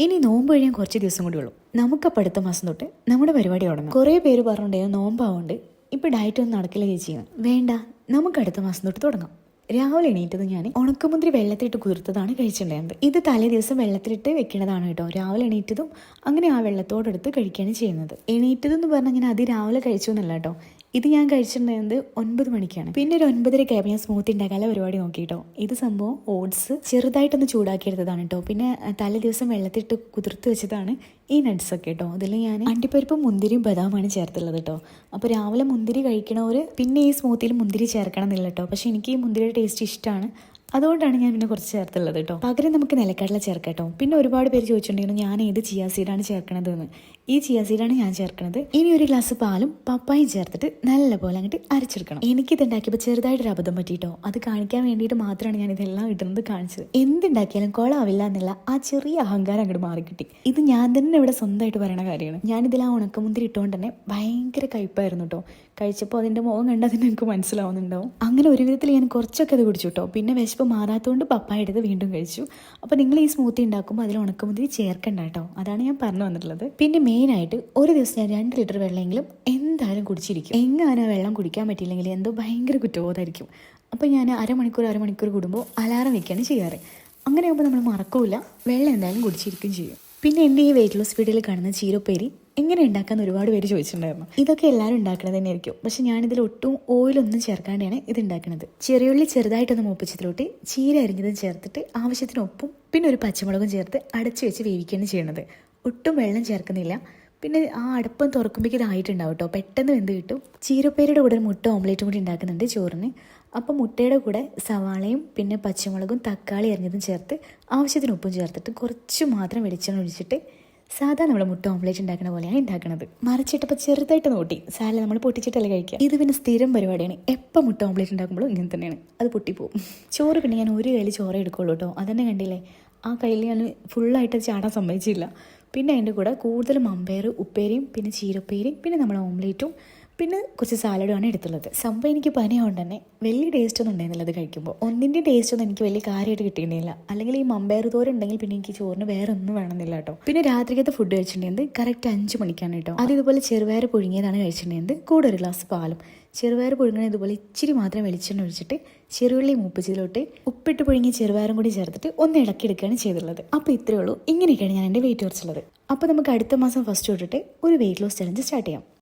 ഇനി നോമ്പ് കഴിയാൻ കുറച്ച് ദിവസം കൂടി ഉള്ളൂ. നമുക്കപ്പോൾ അടുത്ത മാസം തൊട്ട് നമ്മുടെ പരിപാടി തുടങ്ങും. കുറേ പേര് പറഞ്ഞിട്ടുണ്ടായിരുന്നു നോമ്പാവുണ്ട് ഇപ്പം ഡയറ്റ് ഒന്നും നടക്കില്ല ചേച്ചിയാണ്. വേണ്ട, നമുക്ക് അടുത്ത മാസം തൊട്ട് തുടങ്ങാം. രാവിലെ എണീറ്റത് ഞാൻ ഉണക്കമുന്തിരി വെള്ളത്തിലിട്ട് കുതിർത്തതാണ് കഴിച്ചിട്ടുണ്ടായിരുന്നത്. ഇത് തലേ ദിവസം വെള്ളത്തിലിട്ട് വെക്കുന്നതാണ് കേട്ടോ. രാവിലെ എണീറ്റതും അങ്ങനെ ആ വെള്ളത്തോടെടുത്ത് കഴിക്കുകയാണ് ചെയ്യുന്നത്. എണീറ്റതെന്ന് പറഞ്ഞാൽ ഞാൻ അതിരാവിലെ കഴിച്ചു എന്നല്ല കേട്ടോ. ഇത് ഞാൻ കഴിച്ചിട്ടുണ്ടായിരുന്നത് 9 മണിക്കാണ്. പിന്നെ ഒരു 9:30 ഞാൻ സ്മൂത്തി ഉണ്ടാക്കാനുള്ള പരിപാടി നോക്കിയിട്ടോ. ഇത് സംഭവം ഓട്സ് ചെറുതായിട്ടൊന്ന് ചൂടാക്കിയെടുത്തതാണ് കേട്ടോ. പിന്നെ തലേ ദിവസം വെള്ളത്തിട്ട് കുതിർത്ത് വെച്ചതാണ് ഈ നട്ട്സ് ഒക്കെ കേട്ടോ. അതിൽ ഞാൻ അണ്ടിപ്പരിപ്പും മുന്തിരിയും ബദാമാണ് ചേർത്തുള്ളത് കേട്ടോ. അപ്പോൾ രാവിലെ മുന്തിരി കഴിക്കണവർ പിന്നെ ഈ സ്മൂത്തിയിൽ മുന്തിരി ചേർക്കണം എന്നില്ല കേട്ടോ. പക്ഷേ എനിക്ക് ഈ മുന്തിരിയുടെ ടേസ്റ്റ് ഇഷ്ടമാണ്, അതുകൊണ്ടാണ് ഞാൻ പിന്നെ കുറച്ച് ചേർത്തുള്ളത് കേട്ടോ. പകരം നമുക്ക് നിലക്കടല ചേർക്കാം കേട്ടോ. പിന്നെ ഒരുപാട് പേര് ചോദിച്ചിട്ടുണ്ടെങ്കിലും ഞാൻ ഏത് ചിയാ സീഡാണ് ചേർക്കണത് എന്ന്. ഈ ചിയാ സീഡാണ് ഞാൻ ചേർക്കണത്. ഇനി ഒരു ഗ്ലാസ് പാലും പപ്പായും ചേർത്തിട്ട് നല്ലപോലെ അങ്ങോട്ട് അരച്ചെടുക്കണം. എനിക്കിത് ഉണ്ടാക്കിയപ്പോൾ ചെറുതായിട്ടൊരു അബദ്ധം പറ്റിയിട്ടോ. അത് കാണിക്കാൻ വേണ്ടിയിട്ട് മാത്രമാണ് ഞാൻ ഇതെല്ലാം ഇടുന്നത് കാണിച്ചത്. എന്തുണ്ടാക്കിയാലും കൊളാവില്ല എന്നുള്ള ആ ചെറിയ അഹങ്കാരം അങ്ങോട്ട് മാറിക്കിട്ടി. ഇത് ഞാൻ തന്നെ ഇവിടെ സ്വന്തമായിട്ട് പറയുന്ന കാര്യമാണ്. ഞാനിതിൽ ആ ഉണക്കമുന്തിരി ഇട്ടുകൊണ്ട് തന്നെ ഭയങ്കര കയ്പായിരുന്നു കേട്ടോ. കഴിച്ചപ്പോൾ അതിൻ്റെ മുഖം കണ്ടാൽ തന്നെ എനിക്ക് മനസ്സിലാവുന്നുണ്ടാവും. അങ്ങനെ ഒരു വിധത്തിൽ ഞാൻ കുറച്ചൊക്കെ അത് കുടിച്ചു കേട്ടോ. പിന്നെ വിശപ്പ് മാറാത്തതുകൊണ്ട് പപ്പായ എടുത്ത് വീണ്ടും കഴിച്ചു. അപ്പോൾ നിങ്ങൾ ഈ സ്മൂത്തി ഉണ്ടാക്കുമ്പോൾ അതിൽ ഉണക്കമുന്തിരി ചേർക്കണ്ട കേട്ടോ. അതാണ് ഞാൻ പറഞ്ഞു വന്നിട്ടുള്ളത്. പിന്നെ മെയിനായിട്ട് ഒരു ദിവസം ഞാൻ 2 ലിറ്റർ വെള്ളമെങ്കിലും എന്തായാലും കുടിച്ചിരിക്കും. എങ്ങാനും ആ വെള്ളം കുടിക്കാൻ പറ്റിയില്ലെങ്കിൽ എന്തോ ഭയങ്കര കുറ്റബോധമായിരിക്കും. അപ്പോൾ ഞാൻ അരമണിക്കൂർ കൂടുമ്പോൾ അലാറം വെക്കുകയാണ് ചെയ്യാറ്. അങ്ങനെ ആകുമ്പോൾ നമ്മൾ മറക്കൂല, വെള്ളം എന്തായാലും കുടിച്ചിരിക്കും ചെയ്യും. പിന്നെ എൻ്റെ ഈ വെയിറ്റ് ലോസ് വീഡിയോയിൽ കാണുന്ന ചീരപ്പേരി എങ്ങനെ ഉണ്ടാക്കാന്ന് ഒരുപാട് പേര് ചോദിച്ചിട്ടുണ്ടായിരുന്നു. ഇതൊക്കെ എല്ലാവരും ഉണ്ടാക്കണത് തന്നെയായിരിക്കും. പക്ഷെ ഞാനിതിൽ ഒട്ടും ഓയിലൊന്നും ചേർക്കാണ്ടാണ് ഇത് ഉണ്ടാക്കുന്നത്. ചെറിയുള്ളി ചെറുതായിട്ടൊന്ന് മൂപ്പിച്ചതിലോട്ട് ചീര അരിഞ്ഞതും ചേർത്തിട്ട് ആവശ്യത്തിന് ഉപ്പും പിന്നെ ഒരു പച്ചമുളകും ചേർത്ത് അടച്ചു വെച്ച് വേവിക്കുകയാണ് ചെയ്യണത്. ഒട്ടും വെള്ളം ചേർക്കുന്നില്ല. പിന്നെ ആ അടുപ്പം തുറക്കുമ്പോഴേക്കും ഇതായിട്ടുണ്ടാവും കേട്ടോ. പെട്ടെന്ന് വെന്ത് കിട്ടും. ചീരപ്പേരിയുടെ കൂടെ മുട്ട ഓംലേറ്റും കൂടി ഉണ്ടാക്കുന്നുണ്ട് ചോറിന്. അപ്പോൾ മുട്ടയുടെ കൂടെ സവാളയും പിന്നെ പച്ചമുളകും തക്കാളി അരിഞ്ഞതും ചേർത്ത് ആവശ്യത്തിന് ഉപ്പും ചേർത്തിട്ട് കുറച്ച് മാത്രം വെളിച്ചെണ്ണ ഒഴിച്ചിട്ട് സാധാരണ നമ്മൾ മുട്ട ഓംലേറ്റ് ഉണ്ടാക്കുന്ന പോലെയാണ് ഉണ്ടാക്കുന്നത്. മറിച്ചിട്ടപ്പോൾ ചെറുതായിട്ട് നോട്ടി സാലഡ് നമ്മൾ പൊട്ടിച്ചിട്ടല്ലേ കഴിക്കുക. ഇത് പിന്നെ സ്ഥിരം പരിപാടിയാണ്. എപ്പോൾ മുട്ട ഓംലേറ്റ് ഉണ്ടാക്കുമ്പോഴും ഇങ്ങനെ തന്നെയാണ്, അത് പൊട്ടിപ്പോവും. ചോറ് പിന്നെ ഞാൻ ഒരു കയ്യിൽ ചോറേ എടുക്കുള്ളൂ കേട്ടോ. അതന്നെ കണ്ടില്ലേ, ആ കയ്യിൽ ഞാൻ ഫുള്ളായിട്ട് ചാടാൻ സമ്മതിച്ചില്ല. പിന്നെ അതിൻ്റെ കൂടെ കൂടുതൽ മമ്പയർ ഉപ്പേരിയും പിന്നെ ചീരപ്പേരിയും പിന്നെ നമ്മൾ ഓംലേറ്റും പിന്നെ കുറച്ച് സാലഡുമാണ് എടുത്തുള്ളത്. സംഭവം എനിക്ക് പനിയായതുകൊണ്ട് തന്നെ വലിയ ടേസ്റ്റ് ഒന്നും ഉണ്ടായിരുന്നില്ല അത് കഴിക്കുമ്പോൾ. ഒന്നിൻ്റെ ടേസ്റ്റ് ഒന്നും എനിക്ക് വലിയ കാര്യമായിട്ട് കിട്ടിയിരുന്നില്ല. അല്ലെങ്കിൽ ഈ മമ്പയർ തോരൻ ഉണ്ടെങ്കിൽ പിന്നെ എനിക്ക് ചോറിന് വേറെ ഒന്നും വേണമെന്നില്ല കേട്ടോ. പിന്നെ രാത്രിക്കത്തെ ഫുഡ് കഴിച്ചിട്ടുണ്ടെങ്കിൽ കറക്റ്റ് 5 മണിക്കാണ് കേട്ടോ. അത് ഇതുപോലെ ചെറുപയർ പുഴുങ്ങിയതാണ് കഴിച്ചിട്ടുണ്ടെങ്കിൽ കൂടെ ഒരു ഗ്ലാസ് പാലും. ചെറുപയർ പുഴുങ്ങണ ഇതുപോലെ ഇച്ചിരി മാത്രം വെളിച്ചെണ്ണ ഒഴിച്ചിട്ട് ചെറുള്ളി മൂപ്പിച്ചതിലോട്ട് ഉപ്പിട്ട് പുഴുങ്ങി ചെറുപയറും കൂടി ചേർത്തിട്ട് ഒന്ന് ഇളക്കിയെടുക്കുകയാണ് ചെയ്തിട്ടുള്ളത്. അപ്പോൾ ഇത്രയേ ഉള്ളൂ. ഇങ്ങനെയൊക്കെയാണ് ഞാൻ എൻ്റെ വെയിറ്റ് കുറച്ചുള്ളത്. അപ്പോൾ നമുക്ക് അടുത്ത മാസം ഫസ്റ്റ് തൊട്ടിട്ട് ഒരു വെയിറ്റ് ലോസ് ചലഞ്ച് സ്റ്റാർട്ട് ചെയ്യാം.